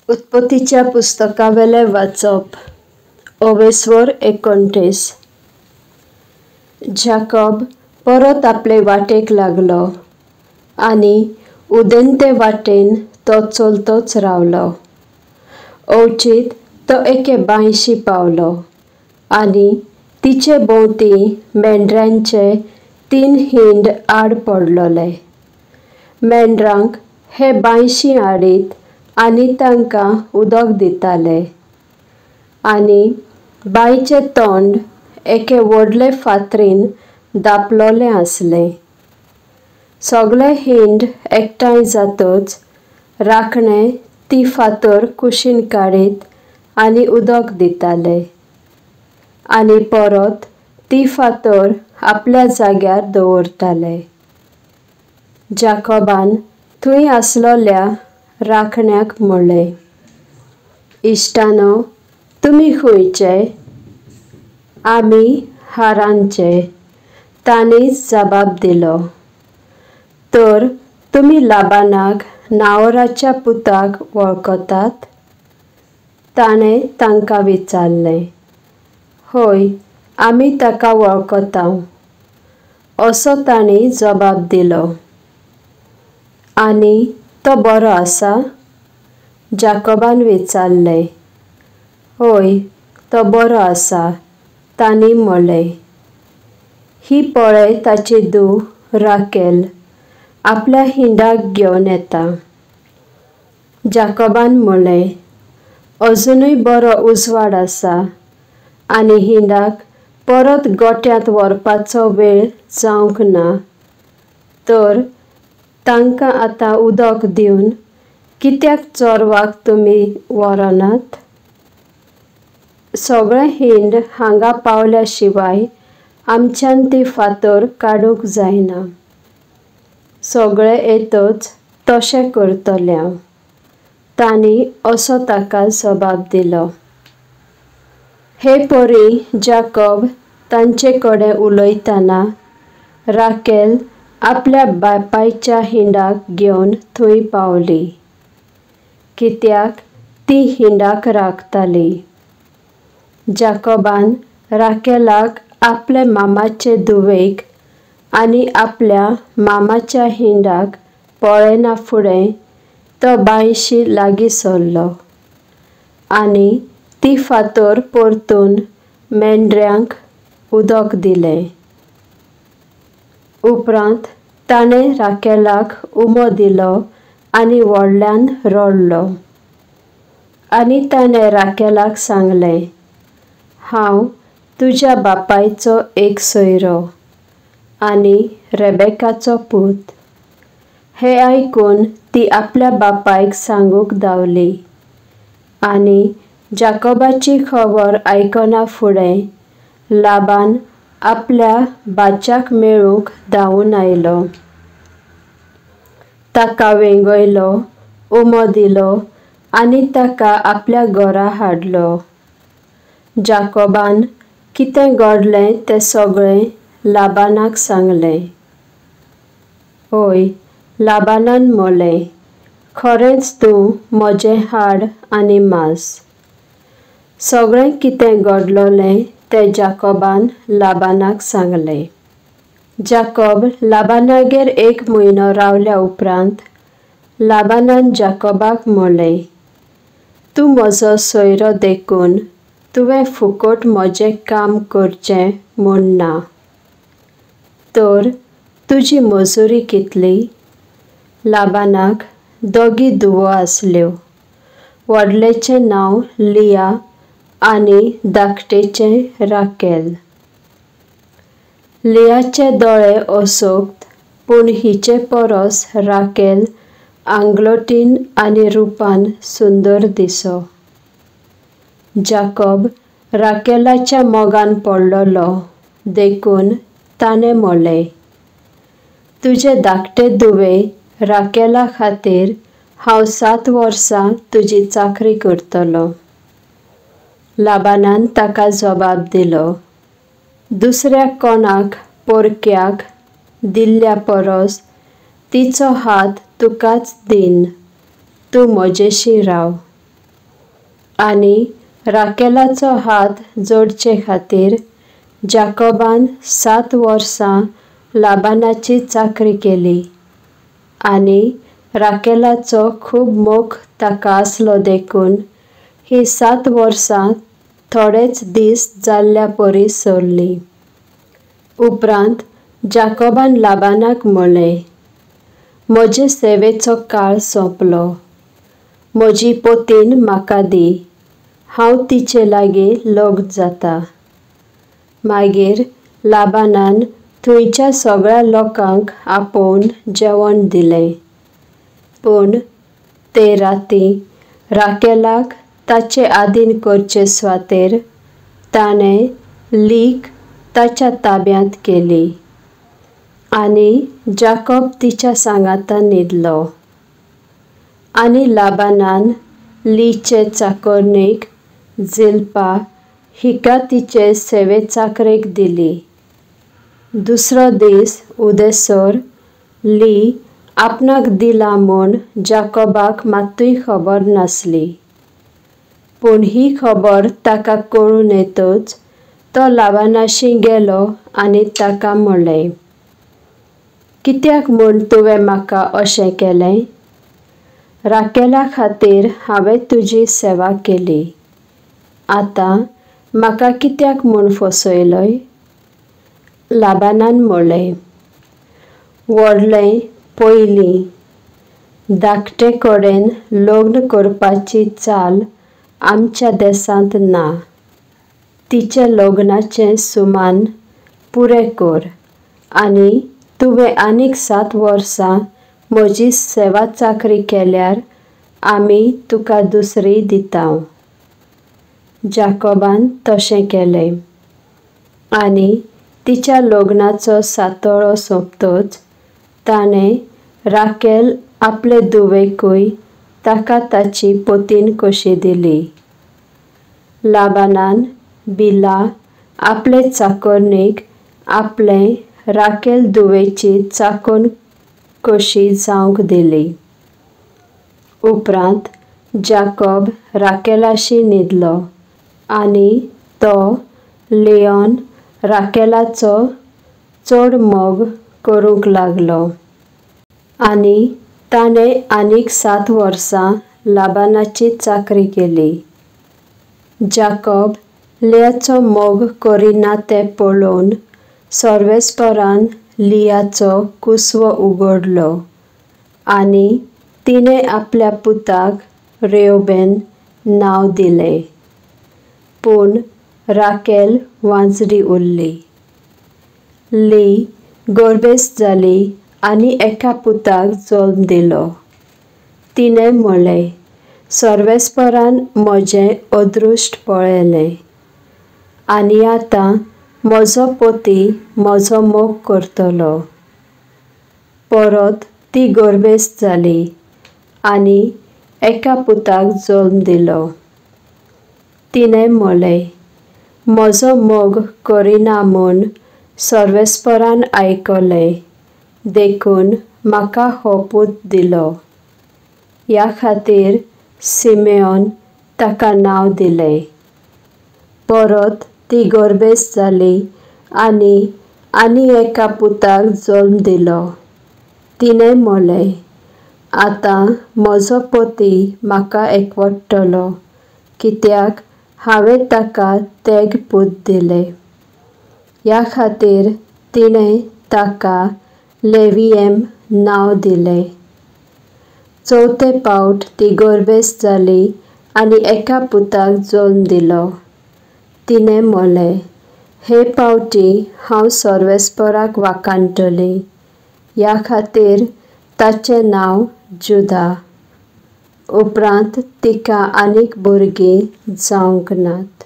उत्पत्तीच्या पुस्तकावेले वाचप 29 जाकोब परत आपले वाटेक लागलो आणि उदेंते वाटेन तो चलतोच रावलो. अवचित तो एके बांयशी पावलो आणि तिचे भोंवती मेंढरांचे 3 हिंड आड पडलोले. मेंढरांक हे बांयशी आडीत आणि तांकां उदक दिताले आणि बांयचे तोंड एके व्हडले फातरीन धापलोले आसले. सगळे हिंड एकठांय जातच राखणे ती फातर कुशीन काडीत आणि उदक दिताले आणि परत ती फातर आपल्या जाग्यार दवरताले. जाकोबान थंय आसलोल्या राखण्याक म्हणलें, इश्टानो, तुमी खंयचे? आमी हारानचे, तांणी जबाब दिलो. तर तुमी लाबानाक नाहोराच्या पुताक वळखतात? ताणें तांकां विचारलें. हय, आमी ताका वळखतांव, असो तांणी जबाब दिलो. आनी तो बरो आसा? जाकोबान विचारलें. हय, तो बरो आसा, तांणी म्हणलें. ही पळय ताची धूव राकेल आपल्या हिंडाक घेवन येता. जाकोबान म्हणलें, अजुनूय बरो उजवाड आसा आनी हिंडाक परत गोठ्यांत व्हरपाचो वेळ जावंक ना, तर तांकां आतां उदक दिवन कित्याक चोरवाक तुमी व्हरनात? सगळे हिंड हांगा पावल्या शिवाय आमच्यान ती फातर काडूंक जायना. सगळे येतच तशें करतले हांव, तांणी असो ताका जबाब दिलो. हे परी जाकोब तांचे कडेन उलयतना राकेल आपल्या बापायच्या हिंडाक घेवन थंय पावली, कित्याक ती हिंडाक राखताली. जाकोबान राकेलाक आपले मामाचे धुवेक आनी आपल्या मामाच्या हिंडाक पळयना फुडें तो बांयशी लागीं सरलो आनी ती फातर परतून मेंढऱ्यांक उदक दिलें. उपरांत ताणें राकेलाक उमो दिलो आनी व्हडल्यान रडलो. आनी ताणें राकेलाक सांगलें, हांव तुज्या बापायचो एक सोयरो आनी रेबेकाचो पूत. हें आयकून ती आपल्या बापायक सांगूंक धांवली आनी जाकोबाची खबर आयकना फुडें लाबान आपल्या बाच्याक मेळूंक धांवून आयलो. ताका वेंगयलो, उमो दिलो आनी ताका आपल्या घरा हाडलो. जाकोबान कितें घडलें तें सगळें लाबानाक सांगलें. हय, लाबानान म्हणलें, खरेंच तूं म्हजें हाड आनी मांस. सगळें कितें घडलोलें तें जाकोबान लाबानाक सांगलें. जाकोब लाबानागेर 1 म्हयनो रावल्या उपरांत लाबानान जाकोबाक म्हणलें, तूं म्हजो सोयरो देखून तुवें फुकट म्हजें काम करचें म्हूण ना. तर तुजी मजुरी कितली? लाबानाक 2 धुवो आसल्यो. व्हडलेचें नांव लिया आनी धाकटेचें राकेल. लियाचे दोळे असोक्त, पूण हिचे परस राकेल आंगलोटीन आनी रुपान सुंदर दिसो. जाकोब राकेलाच्या मोगान पडलोलो देखून ताणें म्हणलें, तुजे धाकटे धुवे राकेला खातीर हांव 7 वर्सां तुजी चाकरी करतलों. लाबानान ताका जबाब दिलो, दुसऱ्या कोणाक पोरक्याक दिल्ल्या परस तिचो हात तुकाच दीन, तूं म्हजेशी राव. आनी राकेलाचो हात जोडचे खातीर जाकोबान 7 वर्सां लाबानाची चाकरी केली आनी राकेलाचो खूब मोग ताका आसलो देखून ही 7 वर्सां थोडेच दीस जाल्ल्या परी सरली. उपरांत जाकोबान लाबानाक म्हणलें, म्हजे सेवेचो काळ सोंपलो. म्हजी पोतीन म्हाका दी, हांव तिचे लागीं लग्न जाता. मागीर लाबानान थंयच्या सगळ्या लोकांक आपोवन जेवण दिलें. पूण ते रातीं राकेलाक ताचे आदीन करचे सुवातेर ताणें लीक ताच्या ताब्यांत केली आनी जाकोब तिच्या सांगाता न्हिदलो. आनी लाबानान लीचे चाकरणीक जिल्पा हिका तिचे सेवे चाकरेक दिली. दुसरो दीस उदेसर ली आपणाक दिला म्हूण जाकोबाक मात्तूय खबर नासली. पूण ही खबर ताका कळून येतच तो लाबानाशी गेलो आनी ताका म्हणलें, कित्याक म्हूण तुवें म्हाका अशें केलें? राकेला खातीर हांवें तुजी सेवा केली. आतां म्हाका कित्याक म्हूण फसयलय? लाबानान म्हणलें, व्हडलें पयलीं धाकटे कडेन लग्न करपाची चाल आमच्या देसांत ना. तिचे लग्नाचें सुमान पुरें कर आनी तुवें आनीक 7 वर्सां म्हजी सेवा चाकरी केल्यार आमी तुका दुसरी दितांव. जाकोबान तशें केलें आनी तिच्या लग्नाचो सातळो सोंपतच ताणें राकेल आपले धुवेकूय ताका ताची पोतीन कशी दिली. लाबानान बिला आपले चाकरणीक आपले राकेल धुवेची चाकण कशी जावंक दिली. उपरांत जाकोब राकेलाशी न्हिदलो आनी तो लियोन राकेलाचो चड मोग करूंक लागलो. आनी ताणें आनीक 7 वर्सां लाबानाची चाकरी केली. जाकोब लियाचो मोग करिना तें पळोवन सर्वेस्परान लियाचो कुसवो उगडलो आनी तिणें आपल्या पुताक रेउबेन नांव दिलें. पूण राकेल वांजडी उरली. ली गर्भेस्त जाली आनी एका पुताक जल्म दिलो. तिणें म्हणलें, सर्वेस्परान म्हजें अदृश्ट पळयलें आनी आतां म्हजो पती म्हजो मोग करतलो. परत ती गर्भेस्त जाली आनी एका पुताक जल्म दिलो. तिणें म्हणलें, म्हजो मोग करिना म्हूण सर्वेस्परान आयकलें देखून म्हाका हो पूत दिलो. ह्या खातीर सिमेओन ताका नांव दिलें. परत ती गर्भेस्त जाली आनी एका पुताक जल्म दिलो. तिणें म्हणलें, आतां म्हजो पती म्हाका एकवटतलो कित्याक हांवें ताका तेग पूत दिलें. ह्या खातीर तिणें ताका लेवियेम नांव दिलें. चवथे फावट ती गर्भेस्त जाली आनी एका पुताक जल्म दिलो. तिणें म्हणलें, हे फावटी हांव सर्वेस्पराक वाखाणटलीं. ह्या खातीर ताचें नांव जुदा. उपरांत तिका आनीक भुरगीं जावंक नात.